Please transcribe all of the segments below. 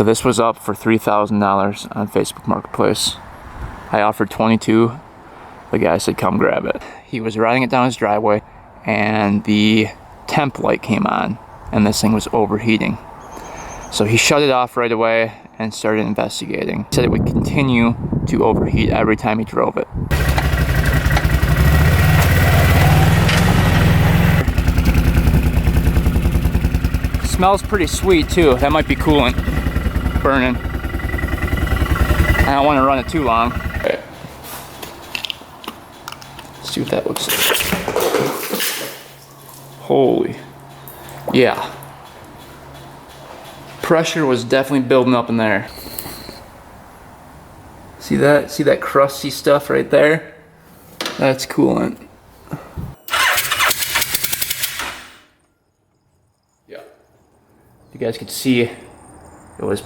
So this was up for $3,000 on Facebook Marketplace. I offered 22. The guy said come grab it. He was riding it down his driveway and the temp light came on and this thing was overheating. So he shut it off right away and started investigating. He said it would continue to overheat every time he drove it. Smells pretty sweet too. That might be coolant burning. I don't want to run it too long. Okay. Let's see what that looks like. Holy, yeah. Pressure was definitely building up in there. See that? See that crusty stuff right there? That's coolant. Yeah. You guys could see it was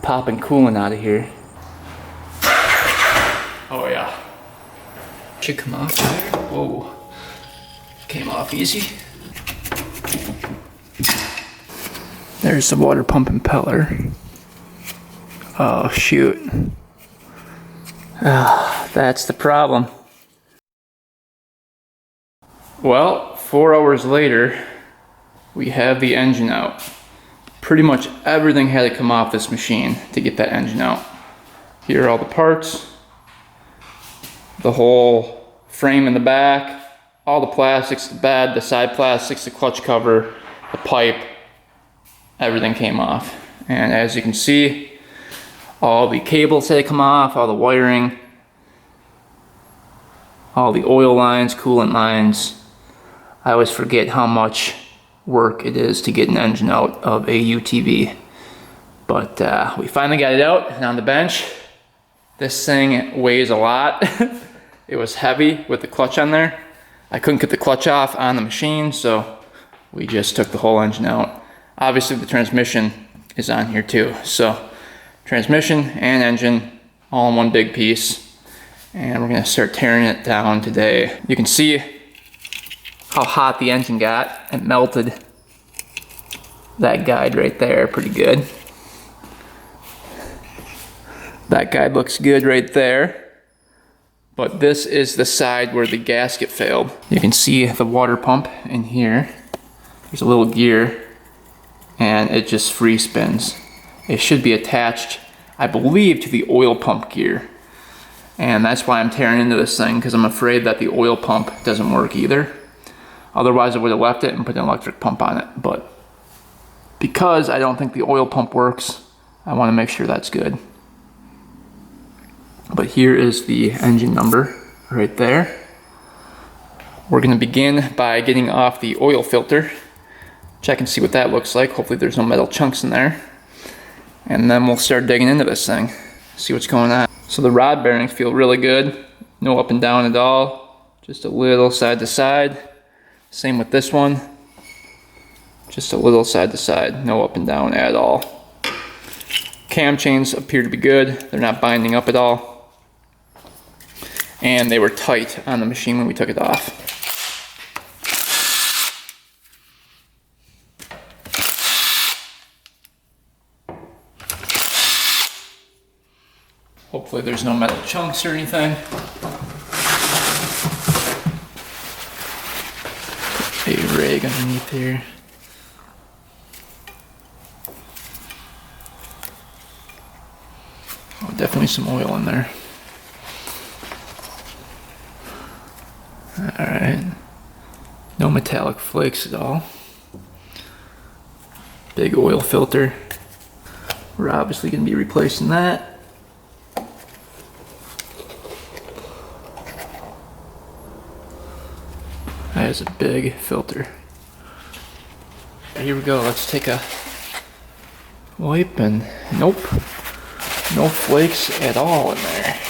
popping coolant out of here. Oh yeah. Should come off there. Whoa. Came off easy. There's the water pump impeller. Oh shoot. That's the problem. Well, 4 hours later, we have the engine out. Pretty much everything had to come off this machine to get that engine out. Here are all the parts. The whole frame in the back, all the plastics, the bed, the side plastics, the clutch cover, the pipe. Everything came off, and as you can see, all the cables had to come off, all the wiring, all the oil lines, coolant lines. I always forget how much work it is to get an engine out of a UTV, but we finally got it out and on the bench. This thing weighs a lot. It was heavy with the clutch on there. I couldn't get the clutch off on the machine, so we just took the whole engine out. Obviously the transmission is on here too. So transmission and engine all in one big piece. And we're gonna start tearing it down today. You can see how hot the engine got. It melted that guide right there pretty good. That guide looks good right there. But this is the side where the gasket failed. You can see the water pump in here. There's a little gear and it just free spins. It should be attached, I believe, to the oil pump gear. And that's why I'm tearing into this thing, because I'm afraid that the oil pump doesn't work either. Otherwise I would have left it and put an electric pump on it. But because I don't think the oil pump works, I want to make sure that's good. But here is the engine number right there. We're going to begin by getting off the oil filter. Check and see what that looks like. Hopefully there's no metal chunks in there. And then we'll start digging into this thing, see what's going on. So the rod bearings feel really good. No up and down at all. Just a little side to side. Same with this one. Just a little side to side. No up and down at all. Cam chains appear to be good. They're not binding up at all. And they were tight on the machine when we took it off. Hopefully there's no metal chunks or anything. Put a rag underneath here. Oh, definitely some oil in there. Alright. No metallic flakes at all. Big oil filter. We're obviously going to be replacing that. That is a big filter. Here we go, let's take a wipe and nope, no flakes at all in there.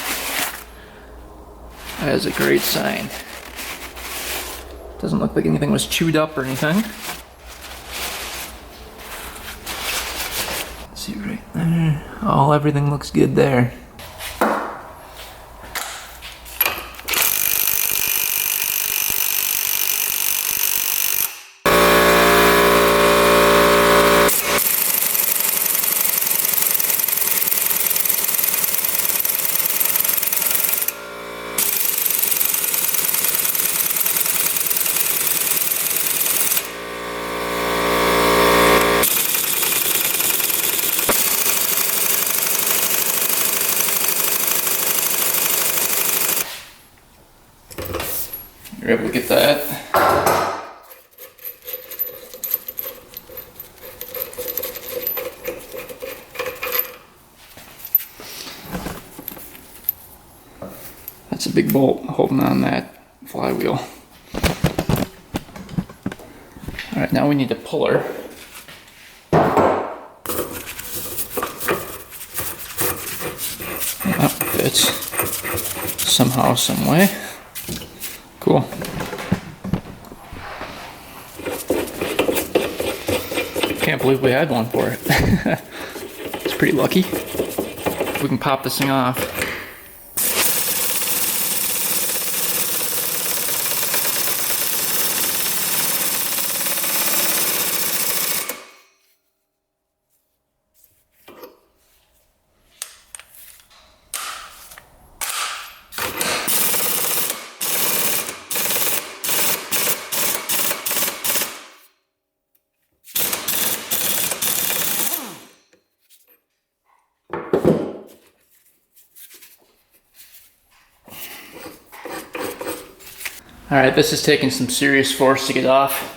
That is a great sign. Doesn't look like anything was chewed up or anything. Let's see right there. Oh, everything looks good there. You're able to get that. That's a big bolt holding on that flywheel. All right, now we need a puller. That fits somehow, some way. Cool. Can't believe we had one for it. It's pretty lucky. We can pop this thing off. All right, this is taking some serious force to get off.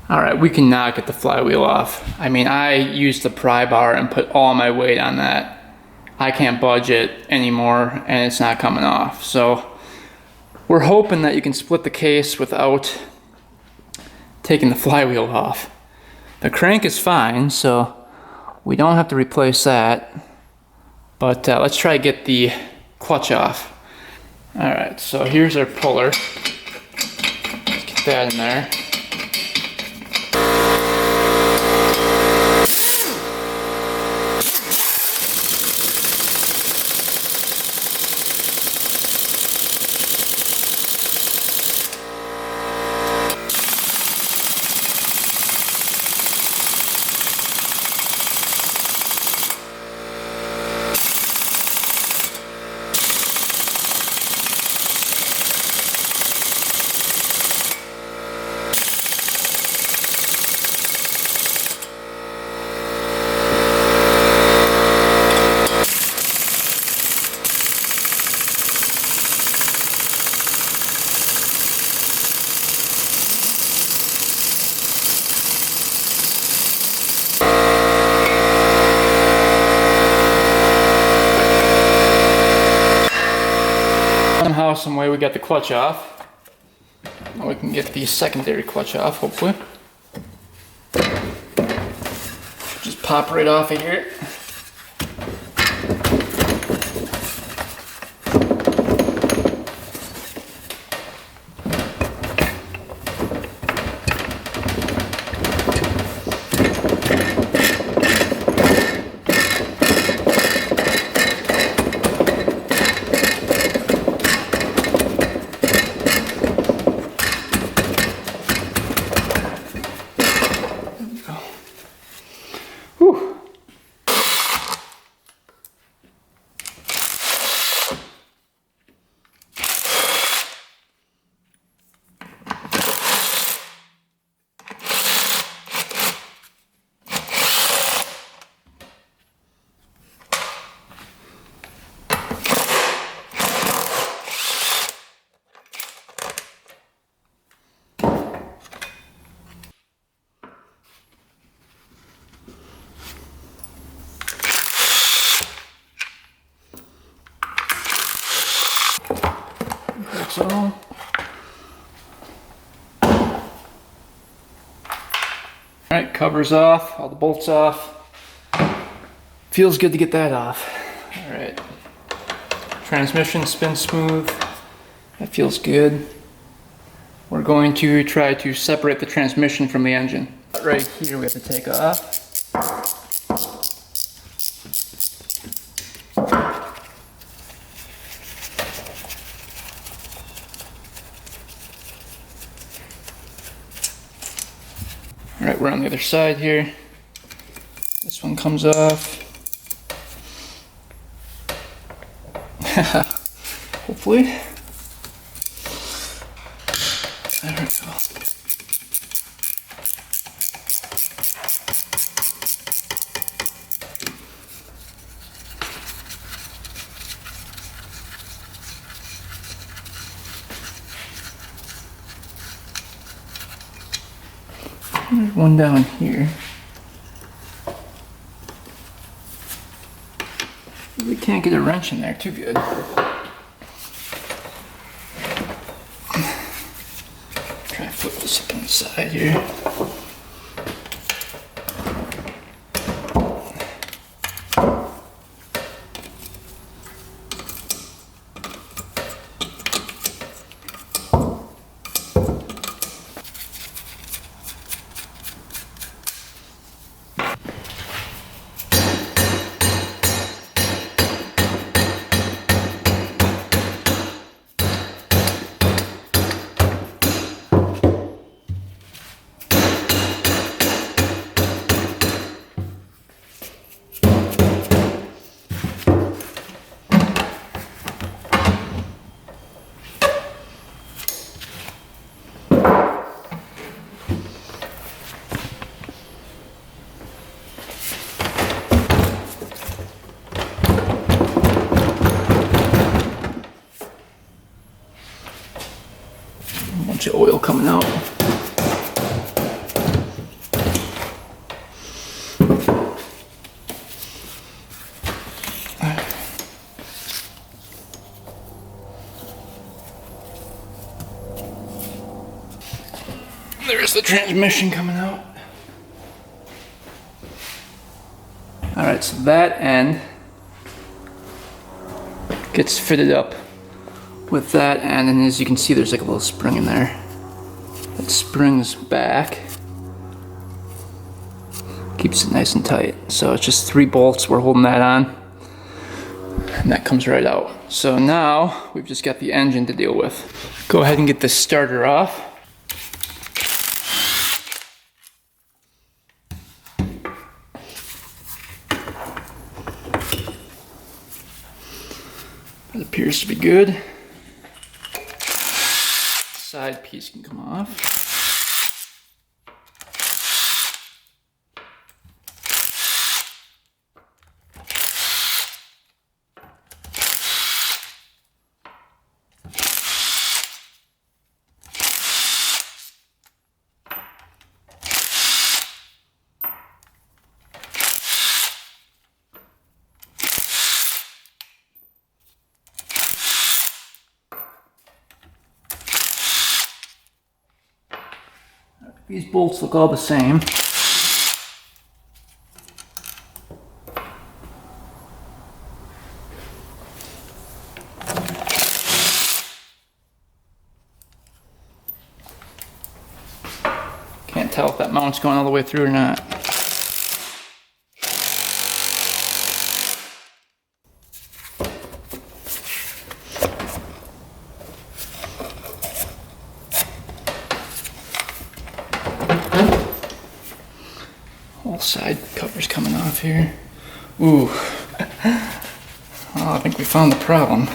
All right, we can now get the flywheel off. I mean, I used the pry bar and put all my weight on that. I can't budge it anymore and it's not coming off. So we're hoping that you can split the case without taking the flywheel off. The crank is fine, so we don't have to replace that. But let's try to get the clutch off. All right, so here's our puller. Let's get that in there. Somehow, some way we got the clutch off. Now we can get the secondary clutch off, hopefully. Just pop right off of here. So, all right, covers off, all the bolts off. Feels good to get that off. All right. Transmission spins smooth. That feels good. We're going to try to separate the transmission from the engine. Right here we have to take off. All right, we're on the other side here. This one comes off. Hopefully. There we go. There's one down here. We can't get a wrench in there too good. Try to flip this up on the side here. Bunch of oil coming out. There's the transmission coming out. All right, so that end gets fitted up with that end, and as you can see there's like a little spring in there that springs back, keeps it nice and tight. So it's just 3 bolts, we're holding that on, and that comes right out. So now we've just got the engine to deal with. Go ahead and get the starter off. That appears to be good. Side piece can come off. These bolts look all the same. Can't tell if that mount's going all the way through or not. Side cover's coming off here. Ooh. Oh, I think we found the problem.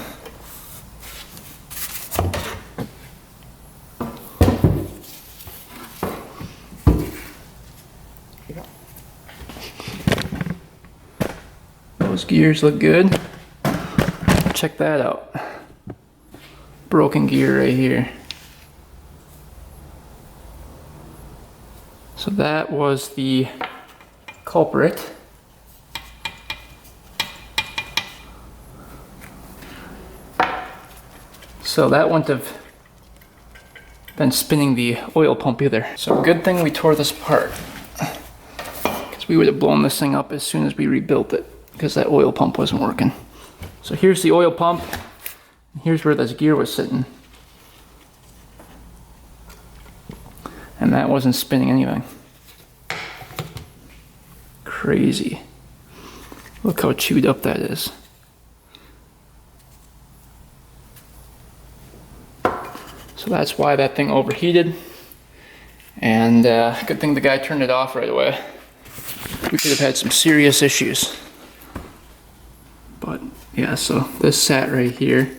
Those gears look good. Check that out. Broken gear right here. So that was the culprit. So that wouldn't have been spinning the oil pump either. So good thing we tore this apart, because we would have blown this thing up as soon as we rebuilt it, because that oil pump wasn't working. So here's the oil pump. Here's where this gear was sitting. And that wasn't spinning anything. Crazy. Look how chewed up that is. So that's why that thing overheated. And good thing the guy turned it off right away. We could have had some serious issues. But yeah, so this sat right here.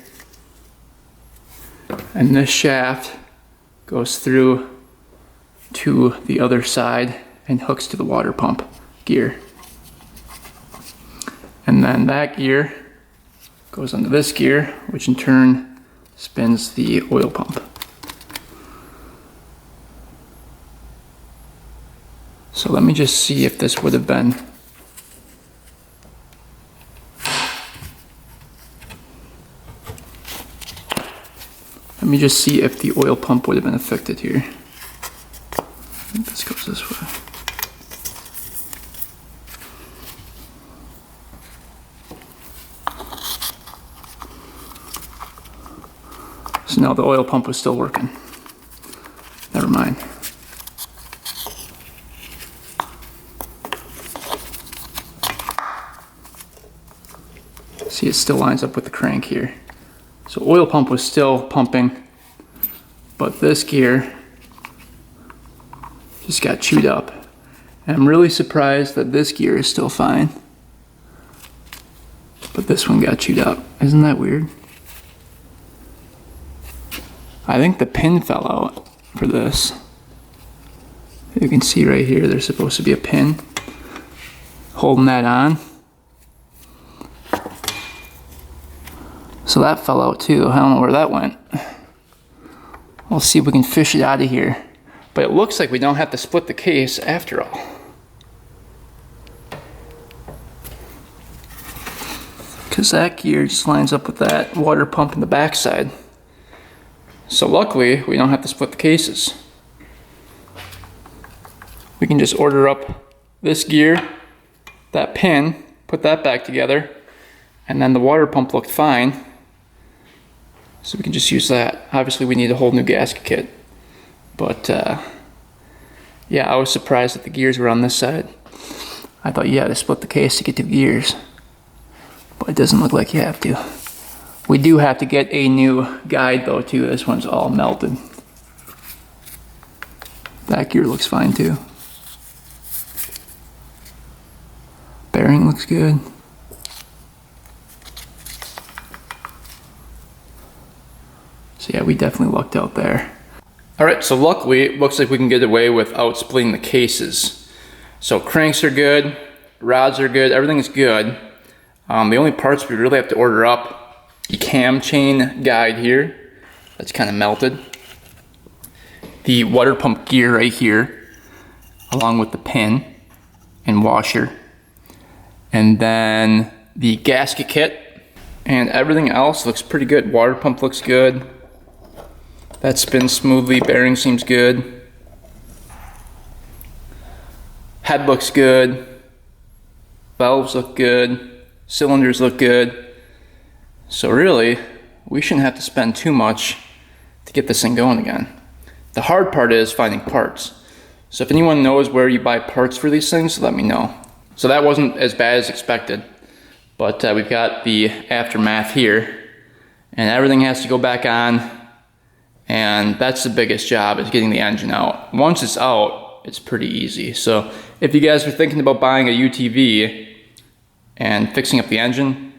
And this shaft goes through to the other side and hooks to the water pump gear. And then that gear goes onto this gear, which in turn spins the oil pump. So let me just see if this would have been Let me just see if the oil pump would have been affected here. I think this goes this way. So now the oil pump was still working. Never mind. See, it still lines up with the crank here. So oil pump was still pumping, but this gear just got chewed up. And I'm really surprised that this gear is still fine, but this one got chewed up. Isn't that weird? I think the pin fell out for this. You can see right here, there's supposed to be a pin holding that on. So that fell out too. I don't know where that went. We'll see if we can fish it out of here. But it looks like we don't have to split the case after all. Because that gear just lines up with that water pump in the backside. So luckily, we don't have to split the cases. We can just order up this gear, that pin, put that back together, and then the water pump looked fine. So we can just use that. Obviously we need a whole new gasket kit. But yeah, I was surprised that the gears were on this side. I thought you had to split the case to get the gears. But it doesn't look like you have to. We do have to get a new guide though too. This one's all melted. That gear looks fine too. Bearing looks good. So yeah, we definitely lucked out there. Alright, so luckily it looks like we can get away without splitting the cases. So cranks are good, rods are good, everything's good. The only parts we really have to order up, the cam chain guide here, that's kind of melted. The water pump gear right here, along with the pin and washer. And then the gasket kit, and everything else looks pretty good. Water pump looks good. That spins smoothly, bearing seems good. Head looks good. Valves look good. Cylinders look good. So really, we shouldn't have to spend too much to get this thing going again. The hard part is finding parts. So if anyone knows where you buy parts for these things, let me know. So that wasn't as bad as expected. But we've got the aftermath here. And everything has to go back on. And that's the biggest job, is getting the engine out. Once it's out, it's pretty easy. So if you guys are thinking about buying a UTV and fixing up the engine,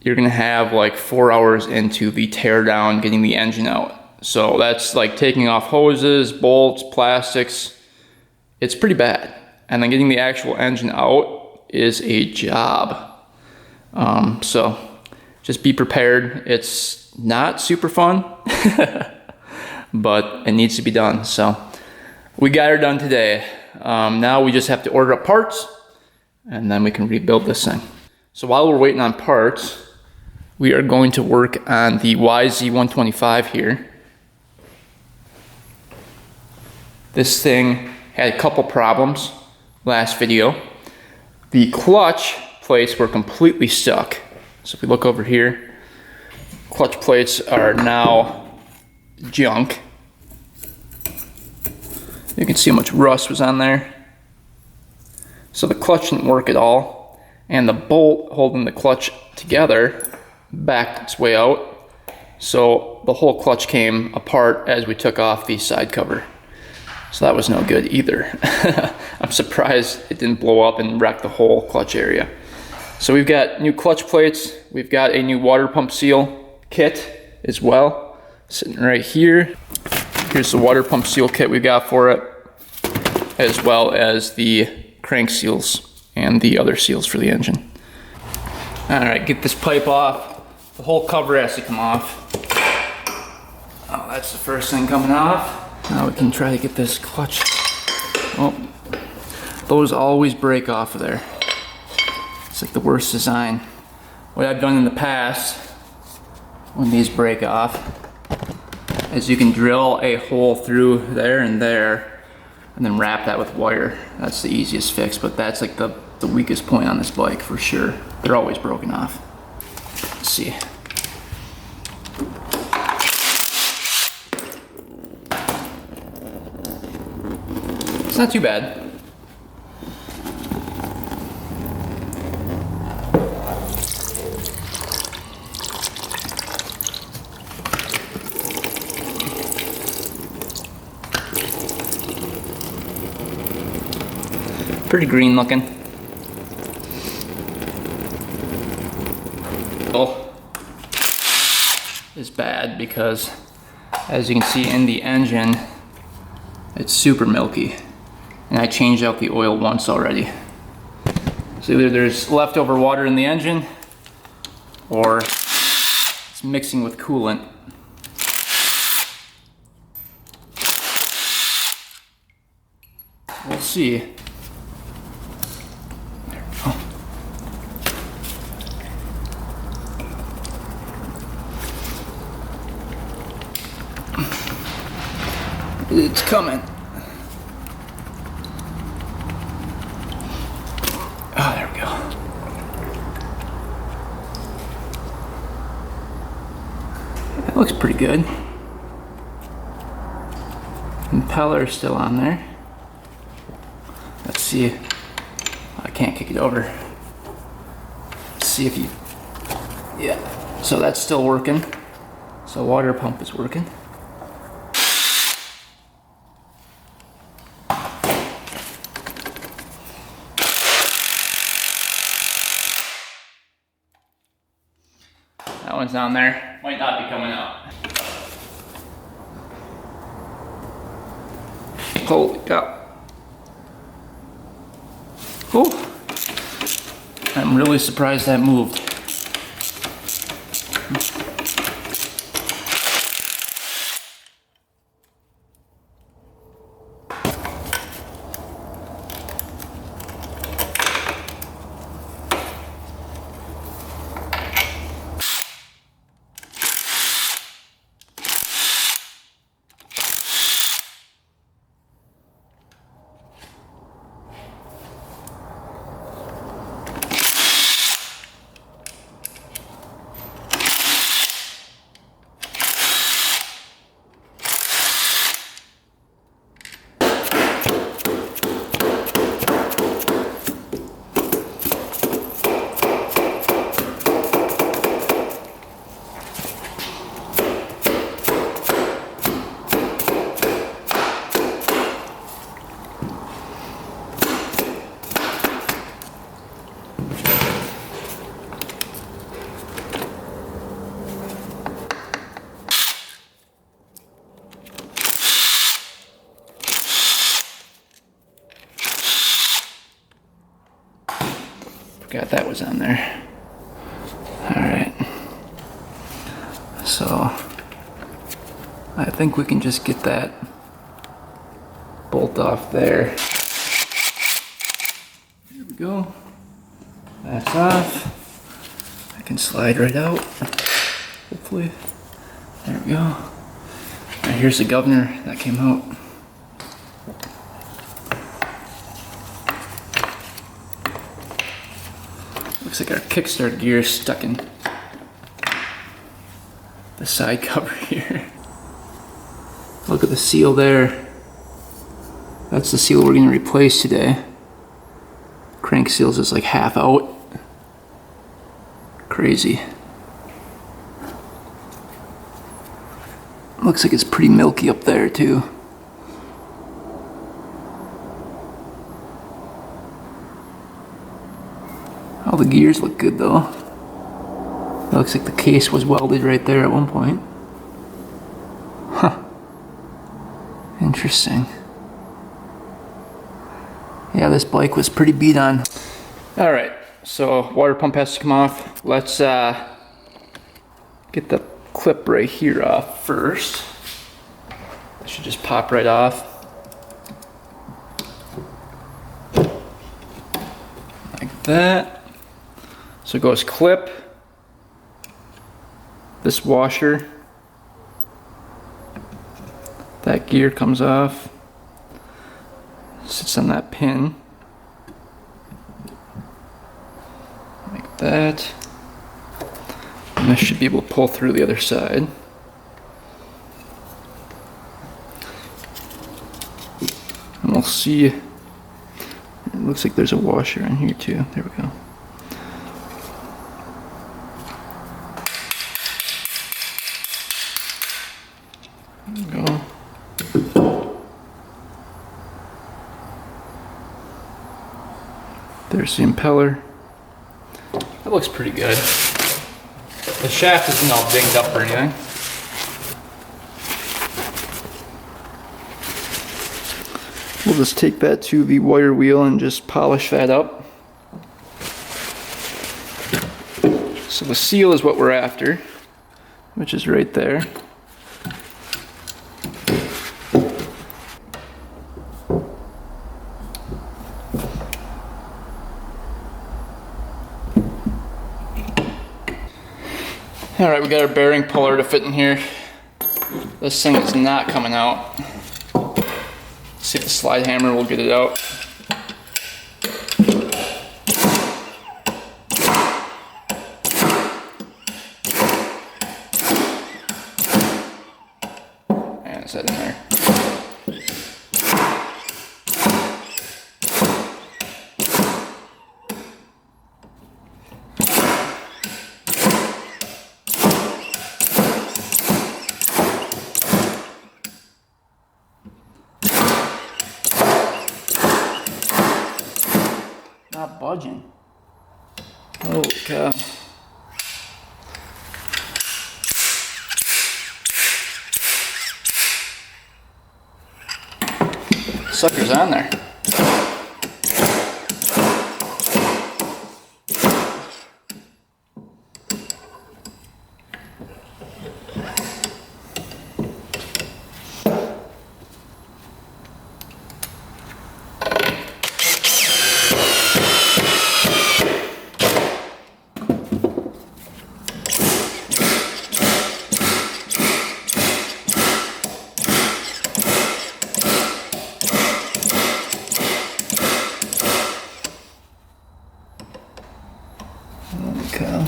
you're gonna have like 4 hours into the tear down, getting the engine out. So that's like taking off hoses, bolts, plastics. It's pretty bad. And then getting the actual engine out is a job. So just be prepared. It's not super fun, but it needs to be done. So we got her done today. Now we just have to order up parts, and then we can rebuild this thing. So while we're waiting on parts, we are going to work on the YZ125 here. This thing had a couple problems last video. The clutch plates were completely stuck. So if we look over here, clutch plates are now junk. You can see how much rust was on there. So the clutch didn't work at all, and the bolt holding the clutch together backed its way out. So the whole clutch came apart as we took off the side cover. So that was no good either. I'm surprised it didn't blow up and wreck the whole clutch area. So we've got new clutch plates. We've got a new water pump seal kit as well, sitting right here. Here's the water pump seal kit we got for it, as well as the crank seals and the other seals for the engine. All right, get this pipe off. The whole cover has to come off. Oh, that's the first thing coming off. Now we can try to get this clutch. Oh, those always break off of there. It's like the worst design. What I've done in the past, when these break off, is you can drill a hole through there and then wrap that with wire. That's the easiest fix, but that's like the weakest point on this bike for sure. They're always broken off. Let's see. It's not too bad. Pretty green looking. Is bad because, as you can see in the engine, it's super milky. And I changed out the oil once already. So either there's leftover water in the engine, or it's mixing with coolant. We'll see. There we go. It's coming. Oh, there we go. That looks pretty good. Impeller still on there. Let's see. I can't kick it over. Let's see if you... Yeah. So that's still working. So water pump is working. That one's down there. Might not be coming out. Holy cow. Oh, I'm really surprised that moved. Forgot that was on there. Alright. So I think we can just get that bolt off there. There we go. That's off. I can slide right out. Hopefully. There we go. Alright, here's the governor that came out. Looks like our kickstart gear is stuck in the side cover here. Look at the seal there. That's the seal we're going to replace today. Crank seals is like half out. Crazy. Looks like it's pretty milky up there too. All the gears look good though. It looks like the case was welded right there at one point. Huh. Interesting. Yeah, this bike was pretty beat on. Alright, so water pump has to come off. Let's get the clip right here off first. It should just pop right off. Like that. So it goes clip, this washer, that gear comes off, sits on that pin, like that, and this should be able to pull through the other side. And we'll see, it looks like there's a washer in here too, there we go. There's the impeller. That looks pretty good. The shaft isn't all dinged up or anything. We'll just take that to the wire wheel and just polish that up. So the seal is what we're after, which is right there. Alright, we got our bearing puller to fit in here. This thing is not coming out. Let's see if the slide hammer will get it out. And it's that in there. Not budging. Holy cow. Sucker's on there. Okay.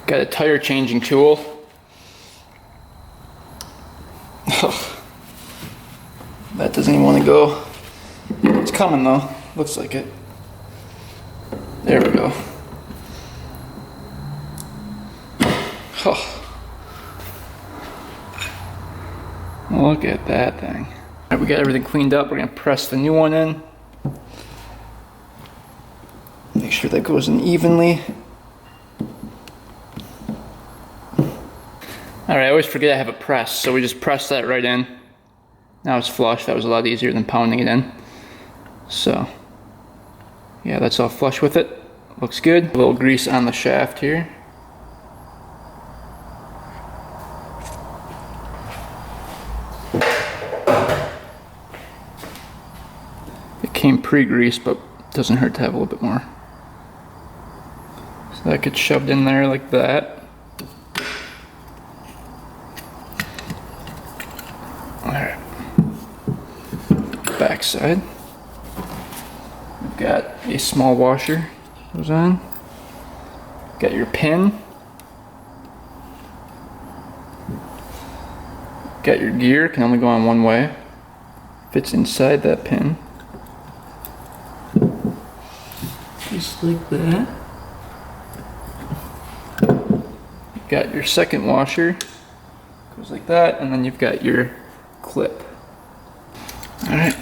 Got a tire changing tool. That doesn't even want to go. It's coming though. Looks like it. There we go. Oh. Look at that thing. Alright, we got everything cleaned up. We're going to press the new one in. Make sure that goes in evenly. Alright, I always forget I have a press, so we just press that right in. Now it's flush. That was a lot easier than pounding it in. So, yeah, that's all flush with it. Looks good. A little grease on the shaft here. It came pre-greased, but it doesn't hurt to have a little bit more. So that gets shoved in there like that. back side. We've got a small washer goes on. Got your pin. Got your gear, can only go on one way. Fits inside that pin. Just like that. You've got your second washer. Goes like that, and then you've got your clip. Alright.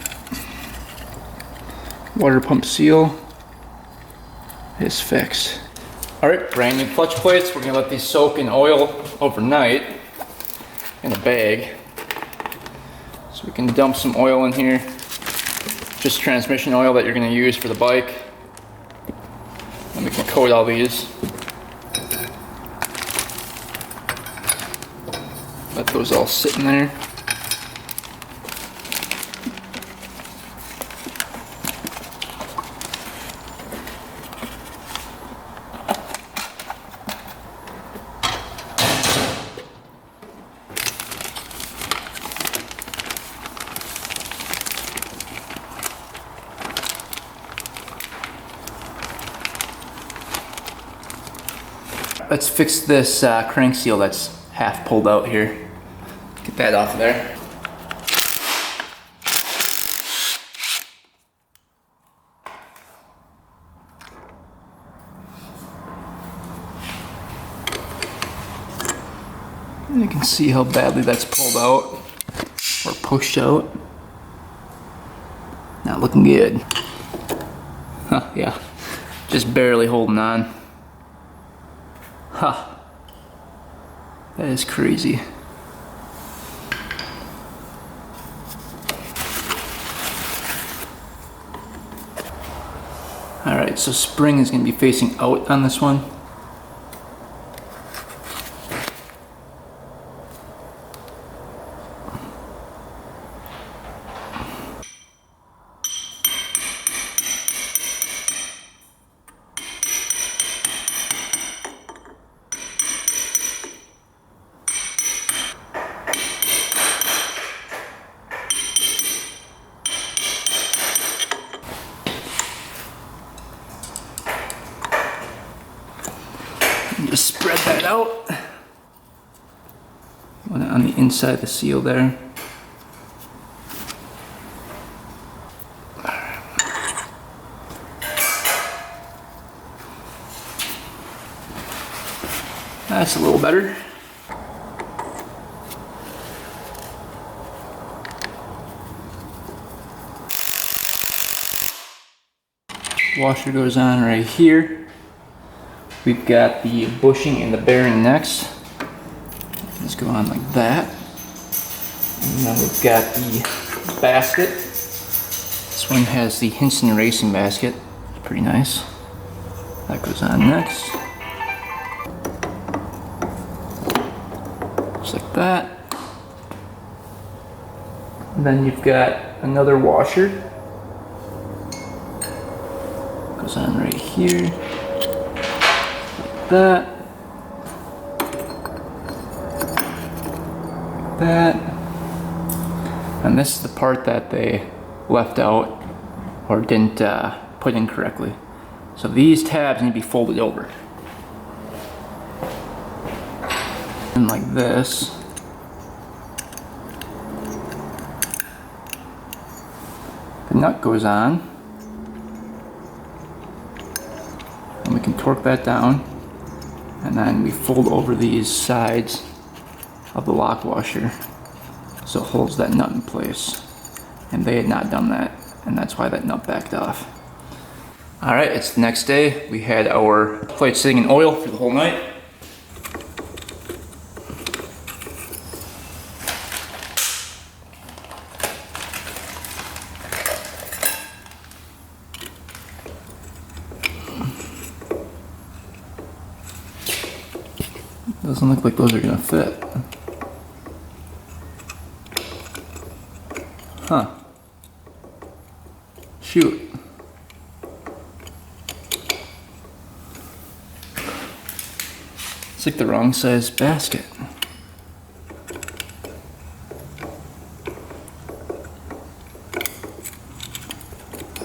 Water pump seal is fixed. Alright, brand new clutch plates. We're gonna let these soak in oil overnight in a bag. So we can dump some oil in here. Just transmission oil that you're gonna use for the bike. And we can coat all these. Let those all sit in there. Let's fix this crank seal that's half pulled out here. Get that off of there. And you can see how badly that's pulled out or pushed out. Not looking good. Huh, yeah, just barely holding on. Huh. That is crazy. Alright, so spring is going to be facing out on this one. Just spread that out. On the inside of the seal there. That's a little better. Washer goes on right here. We've got the bushing and the bearing next. Let's go on like that. And then we've got the basket. This one has the Hinson racing basket. It's pretty nice. That goes on next. Just like that. And then you've got another washer. Goes on right here. That, and this is the part that they left out or didn't put in correctly. So these tabs need to be folded over. And like this. The nut goes on. And we can torque that down. And then we fold over these sides of the lock washer so it holds that nut in place. And they had not done that, and that's why that nut backed off. Alright, it's the next day. We had our plate sitting in oil for the whole night. Doesn't look like those are gonna fit. Huh. Shoot. It's like the wrong size basket.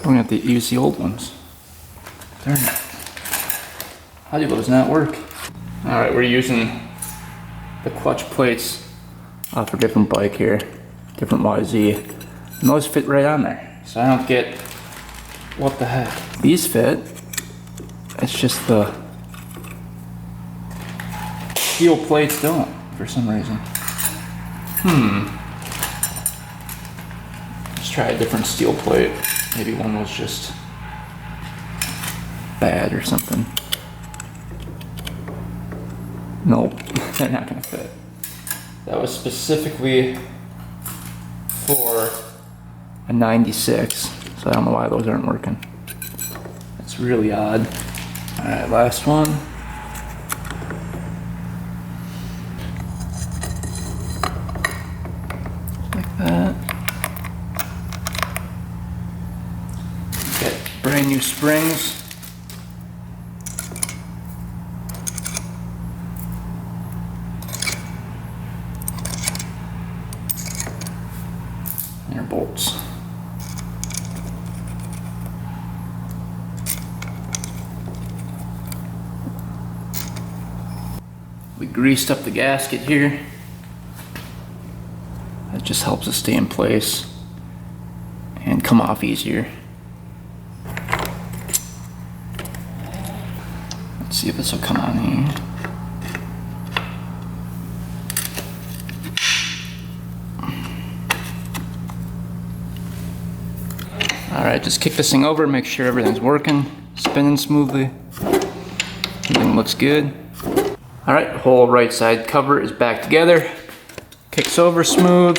gonna have to use the old ones. Darn it. How do those not work? Alright, we're using the clutch plates off a different bike here, different YZ. And those fit right on there. So I don't get what the heck. These fit. It's just the steel plates don't for some reason. Let's try a different steel plate. Maybe one was just bad or something. Nope, they're not gonna fit. That was specifically for a 96, so I don't know why those aren't working. That's really odd. Alright, last one. Like that. Got brand new springs. And our bolts. We greased up the gasket here. That just helps it stay in place and come off easier. Let's see if this will come on here. Alright, just kick this thing over, make sure everything's working, spinning smoothly. Everything looks good. Alright, whole right side cover is back together. Kicks over smooth.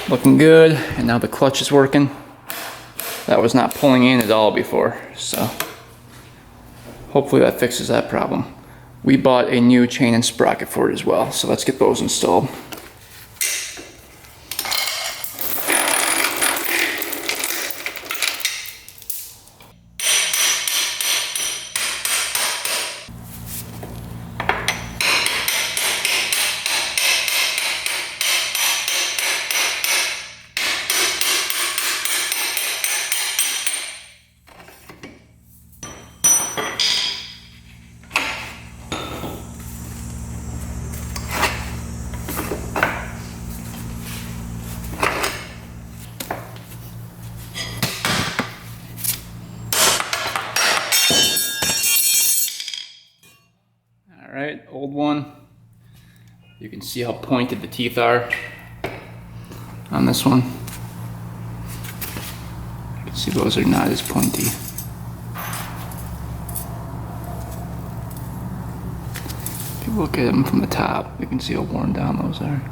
Looking good. And now the clutch is working. That was not pulling in at all before, so hopefully that fixes that problem. We bought a new chain and sprocket for it as well, so let's get those installed. Alright, old one. You can see how pointed the teeth are on this one. You can see those are not as pointy. If you look at them from the top, you can see how worn down those are.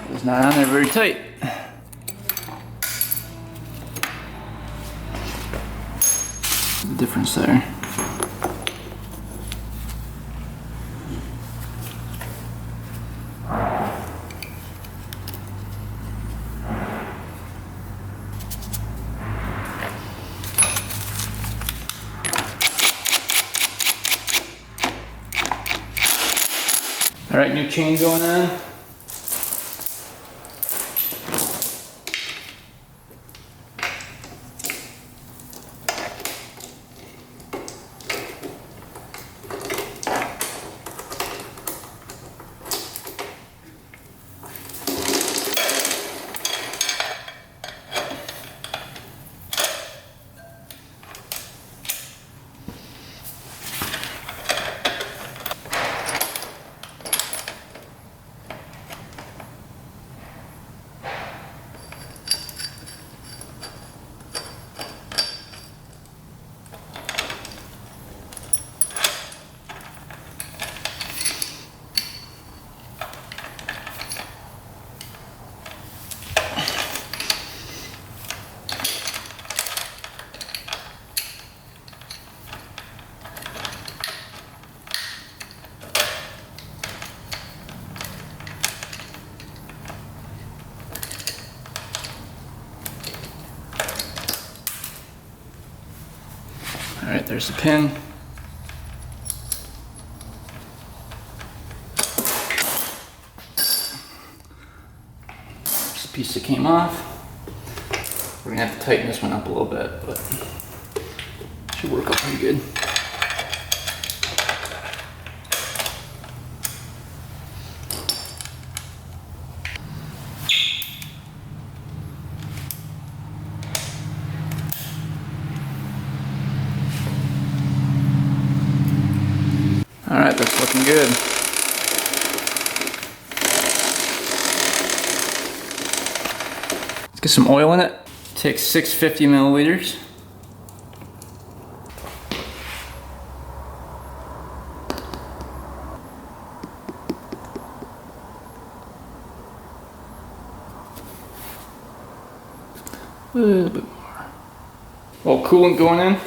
It's not on there very tight. The difference there. All right, new chain going on. All right, there's the pin. There's the piece that came off. We're gonna have to tighten this one up a little bit, but should work out pretty good. All right, that's looking good. Let's get some oil in it. Take 650 milliliters. A little bit more. All coolant going in.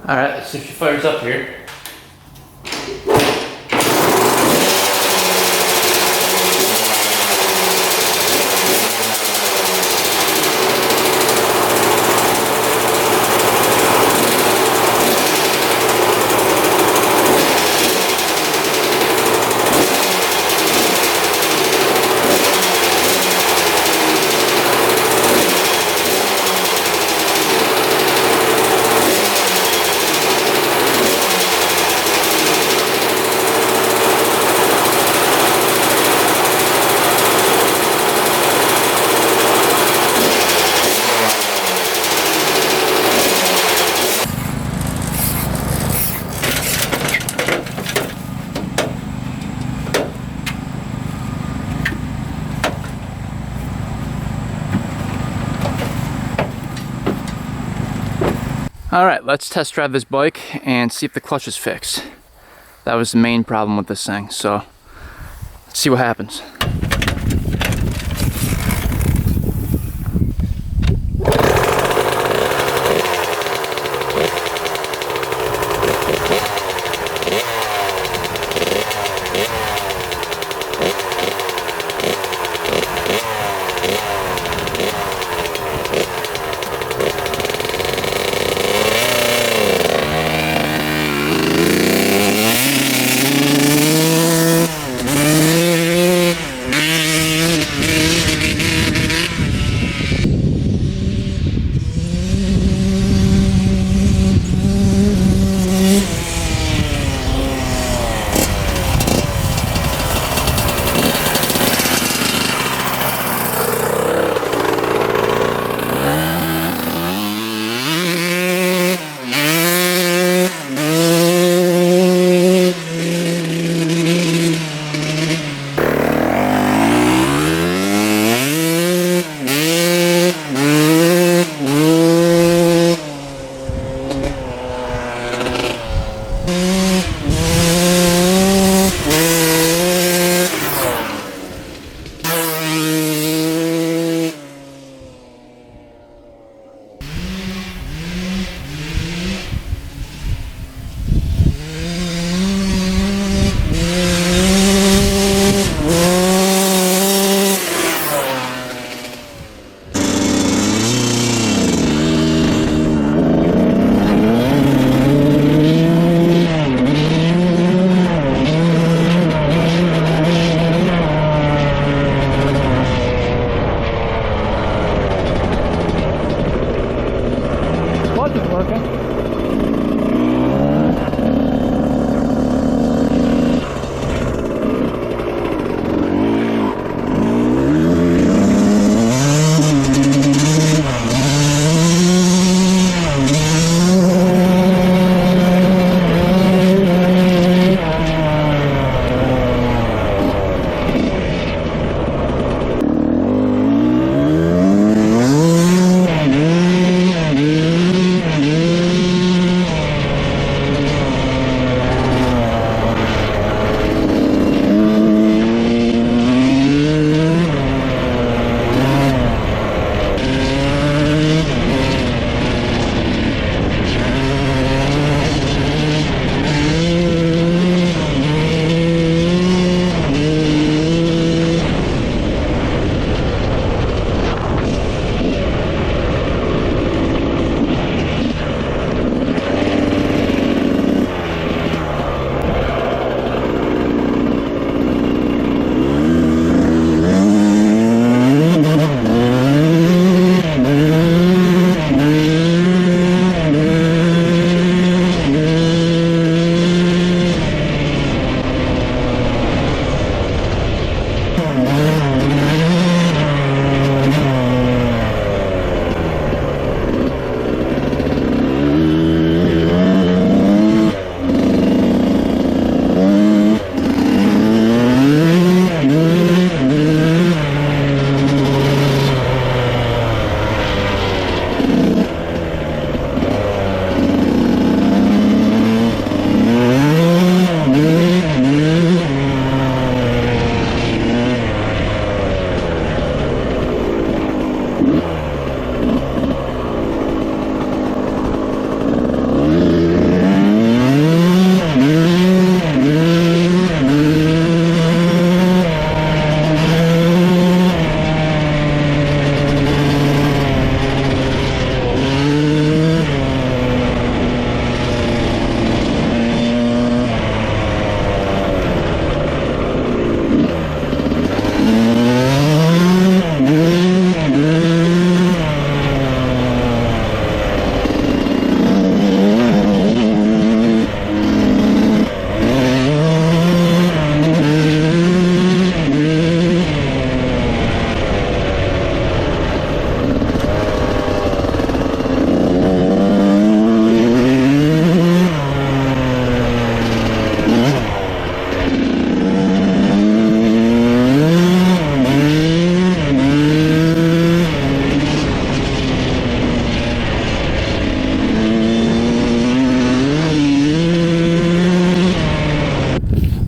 All right, let's see if she fires up here. All right, let's test drive this bike and see if the clutch is fixed. That was the main problem with this thing, so let's see what happens.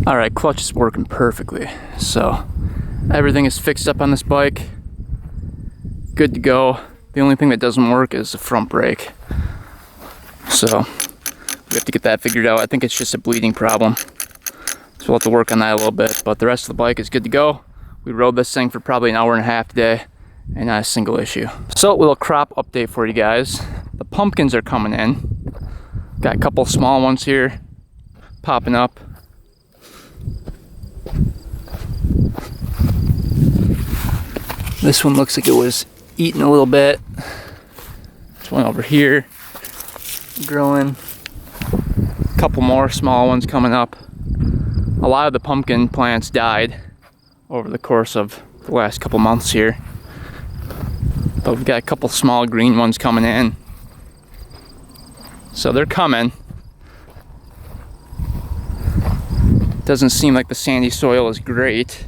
Alright, clutch is working perfectly. So everything is fixed up on this bike. Good to go. The only thing that doesn't work is the front brake. So we have to get that figured out. I think it's just a bleeding problem. So we'll have to work on that a little bit. But the rest of the bike is good to go. We rode this thing for probably an hour and a half today and not a single issue. So a little crop update for you guys. The pumpkins are coming in. Got a couple small ones here popping up. This one looks like it was eaten a little bit. This one over here growing. A couple more small ones coming up. A lot of the pumpkin plants died over the course of the last couple months here. But we've got a couple small green ones coming in. So they're coming. Doesn't seem like the sandy soil is great.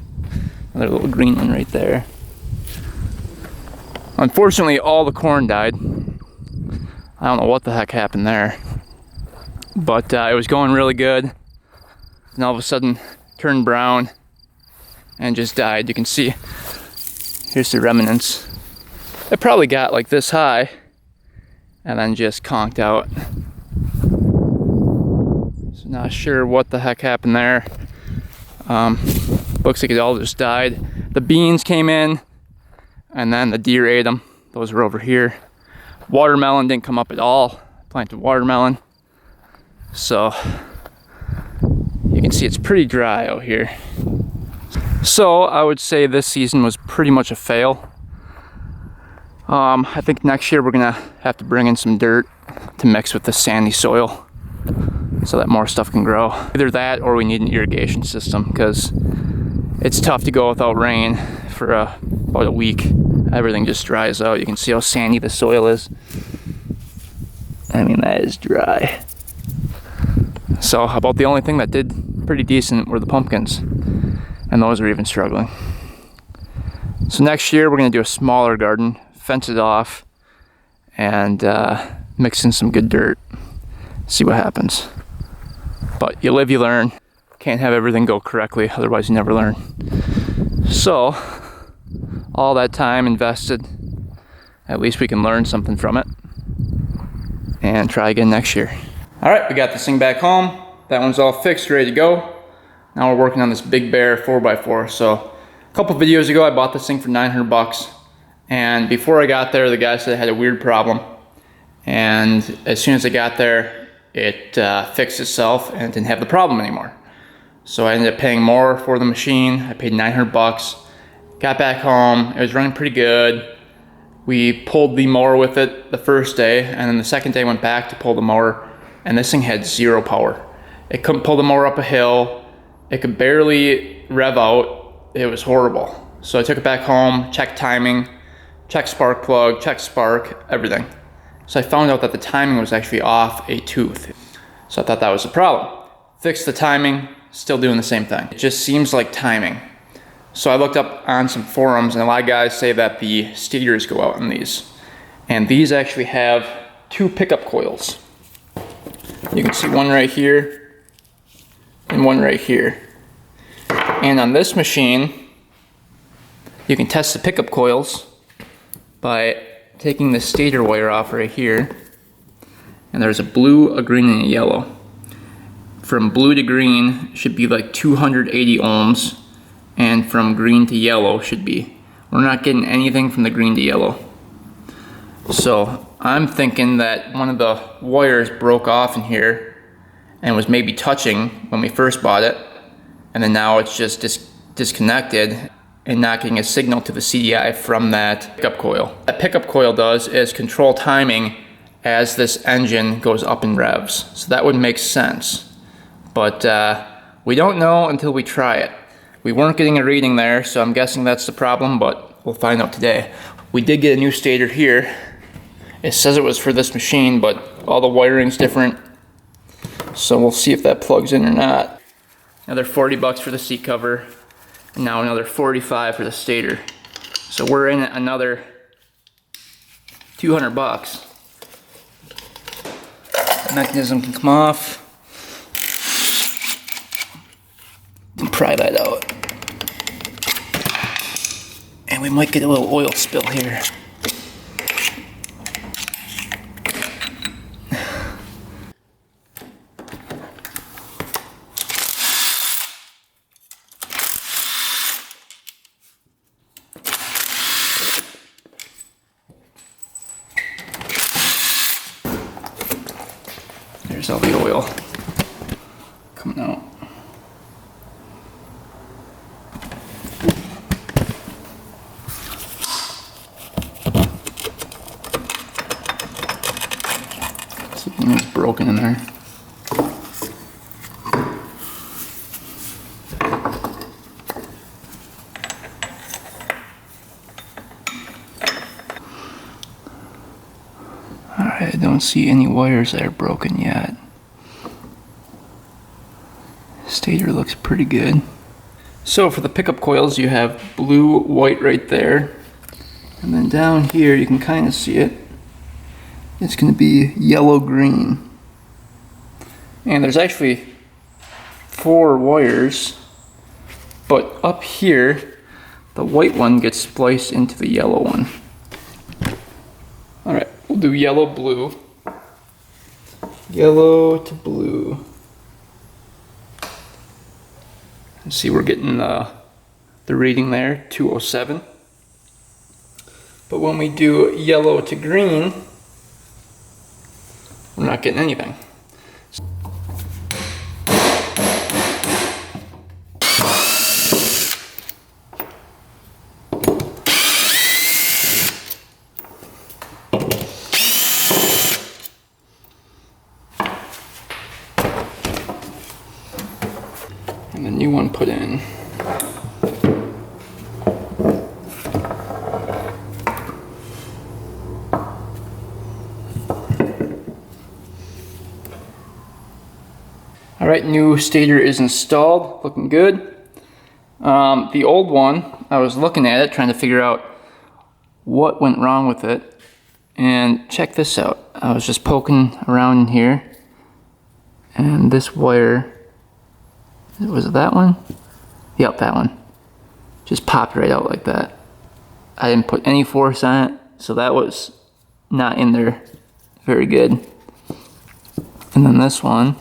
Another little green one right there. Unfortunately, all the corn died. I don't know what the heck happened there. But it was going really good. And all of a sudden, turned brown and just died. You can see, here's the remnants. It probably got like this high and then just conked out. So not sure what the heck happened there. Looks like it all just died. The beans came in and then the deer ate them. Those were over here. Watermelon didn't come up at all. Planted watermelon. So you can see it's pretty dry out here. So I would say this season was pretty much a fail. I think next year we're gonna have to bring in some dirt to mix with the sandy soil so that more stuff can grow. Either that or we need an irrigation system because it's tough to go without rain for about a week. Everything just dries out. You can see how sandy the soil is. I mean, that is dry. So about the only thing that did pretty decent were the pumpkins, and those are even struggling. So next year we're gonna do a smaller garden, fence it off, and mix in some good dirt. See what happens. But you live, you learn. Can't have everything go correctly, otherwise you never learn. So all that time invested, at least we can learn something from it and try again next year. All right, we got this thing back home. That one's all fixed, ready to go. Now we're working on this Big Bear 4x4. So a couple videos ago, I bought this thing for 900 bucks. And before I got there, the guy said it had a weird problem. And as soon as I got there, it fixed itself and didn't have the problem anymore. So I ended up paying more for the machine. I paid 900 bucks. Got back home, it was running pretty good. We pulled the mower with it the first day, and then the second day went back to pull the mower, and this thing had zero power. It couldn't pull the mower up a hill. It could barely rev out. it was horrible. So I took it back home, checked timing, checked spark plug, checked spark, everything. So I found out that the timing was actually off a tooth. So I thought that was the problem. Fixed the timing, still doing the same thing. It just seems like timing. So I looked up on some forums, and a lot of guys say that the stators go out in these. And these actually have 2 pickup coils. You can see one right here and one right here. And on this machine, you can test the pickup coils by taking the stator wire off right here. And there's a blue, a green, and a yellow. From blue to green should be like 280 ohms, and from green to yellow should be. We're not getting anything from the green to yellow. So I'm thinking that one of the wires broke off in here and was maybe touching when we first bought it, and then now it's just disconnected and not getting a signal to the CDI from that pickup coil. That pickup coil does is control timing as this engine goes up in revs. So that would make sense. But we don't know until we try it. We weren't getting a reading there, so I'm guessing that's the problem, but we'll find out today. We did get a new stator here. It says it was for this machine, but all the wiring's different. So we'll see if that plugs in or not. Another 40 bucks for the seat cover. And now another 45 for the stator. So we're in another 200 bucks. The mechanism can come off. And pry that out. And we might get a little oil spill here. There's all the oil coming out. Something's broken in there. Alright, I don't see any wires that are broken yet. Stator looks pretty good. So for the pickup coils, you have blue, white right there. And then down here, you can kind of see it. It's going to be yellow, green. And there's actually 4 wires. But up here, the white one gets spliced into the yellow one. Alright, we'll do yellow, blue. Yellow to blue. And see, we're getting the reading there, 207. But when we do yellow to green, we're not getting anything. And the new one put in. Alright, new stator is installed, looking good. The old one, I was looking at it, trying to figure out what went wrong with it. And check this out. I was just poking around in here, and this wire, was it that one? Yep, that one. Just popped right out like that. I didn't put any force on it, so that was not in there very good. And then this one,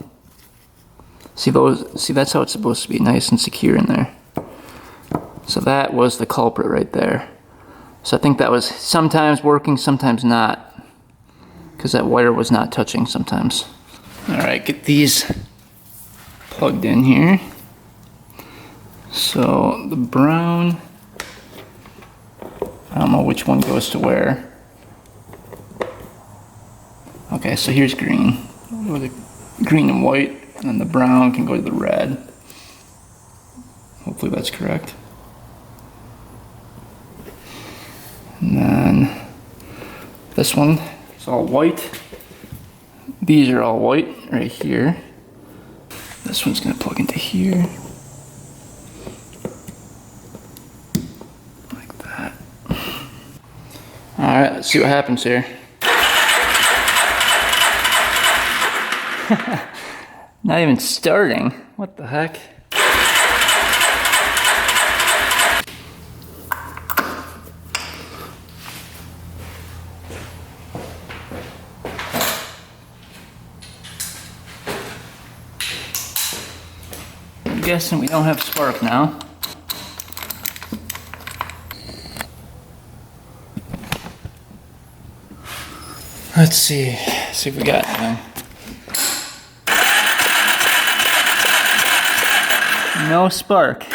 see that's how it's supposed to be, nice and secure in there. So that was the culprit right there. So I think that was sometimes working, sometimes not, because that wire was not touching sometimes. Alright, get these plugged in here. So the brown, I don't know which one goes to where. Okay, so here's green. We'll go to green and white, and then the brown can go to the red. Hopefully that's correct. And then this one is all white. These are all white right here. This one's gonna plug into here. Like that. All right, let's see what happens here. Not even starting. What the heck? I'm guessing we don't have spark now. Let's see if we got anything. No spark.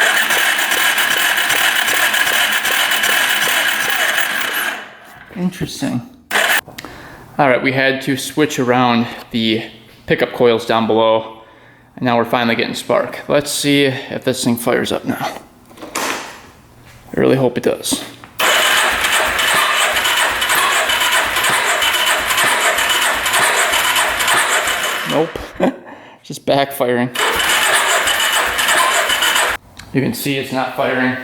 Interesting. All right, we had to switch around the pickup coils down below, and now we're finally getting spark. Let's see if this thing fires up now. I really hope it does. Nope, just backfiring. You can see it's not firing.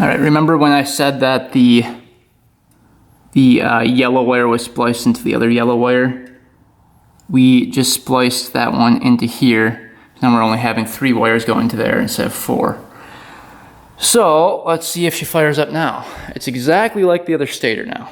All right, remember when I said that the yellow wire was spliced into the other yellow wire? We just spliced that one into here. Now we're only having 3 wires going to there instead of 4. So let's see if she fires up now. It's exactly like the other stator now.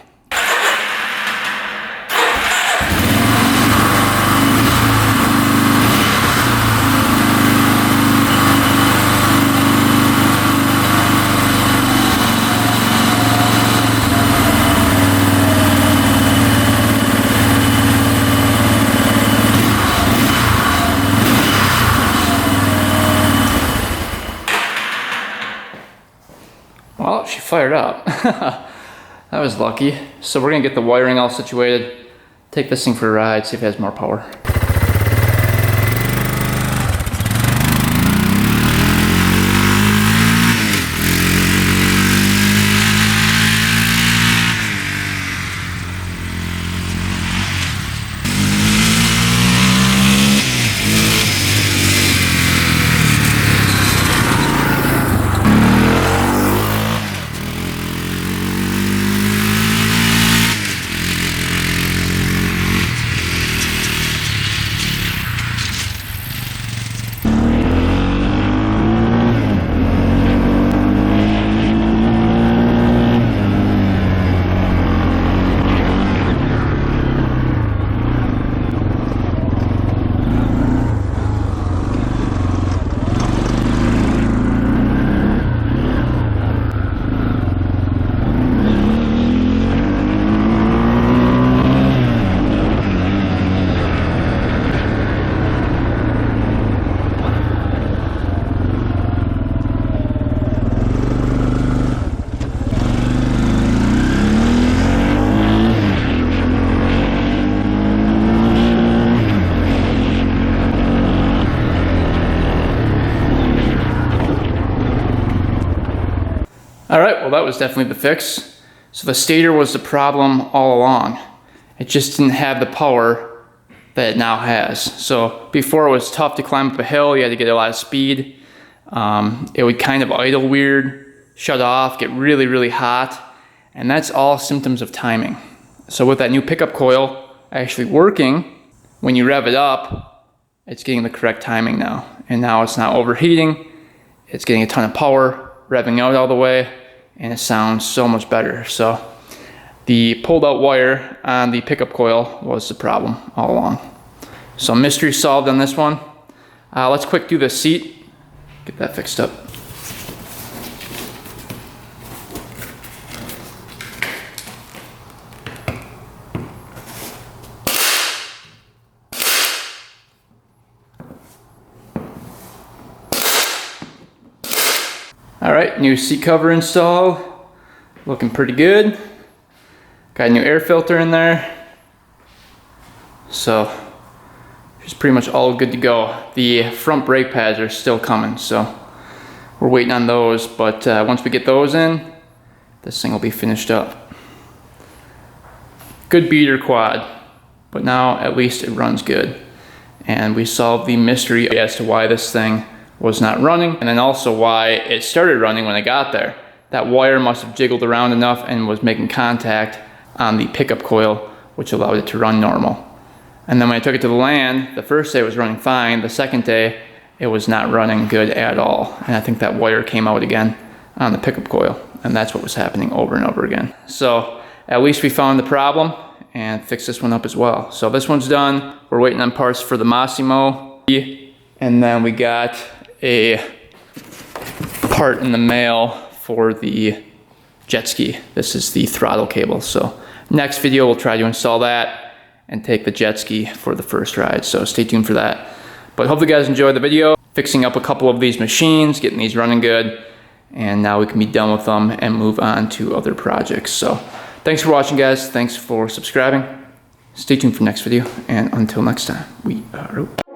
Well, she fired up. That was lucky. So we're gonna get the wiring all situated, take this thing for a ride, see if it has more power. All right, well that was definitely the fix. So the stator was the problem all along. It just didn't have the power that it now has. So before it was tough to climb up a hill, you had to get a lot of speed. It would kind of idle weird, shut off, get really, really hot. And that's all symptoms of timing. So with that new pickup coil actually working, when you rev it up, it's getting the correct timing now. And now it's not overheating, it's getting a ton of power, revving out all the way, and it sounds so much better. So the pulled out wire on the pickup coil was the problem all along. So mystery solved on this one. Let's quick do the seat, get that fixed up. All right, new seat cover installed. Looking pretty good. Got a new air filter in there. So it's pretty much all good to go. The front brake pads are still coming, so we're waiting on those, but once we get those in, this thing will be finished up. Good beater quad, but now at least it runs good. And we solved the mystery as to why this thing was not running, and then also why it started running when I got there. That wire must have jiggled around enough and was making contact on the pickup coil, which allowed it to run normal. And then when I took it to the land, the first day it was running fine. The second day, it was not running good at all. And I think that wire came out again on the pickup coil. And that's what was happening over and over again. So at least we found the problem and fixed this one up as well. So this one's done. We're waiting on parts for the Massimo. And then we got a part in the mail for the jet ski. This is the throttle cable. So next video, we'll try to install that and take the jet ski for the first ride. So stay tuned for that. But hope you guys enjoyed the video. Fixing up a couple of these machines, getting these running good. And now we can be done with them and move on to other projects. So thanks for watching, guys. Thanks for subscribing. Stay tuned for next video. And until next time, we are out.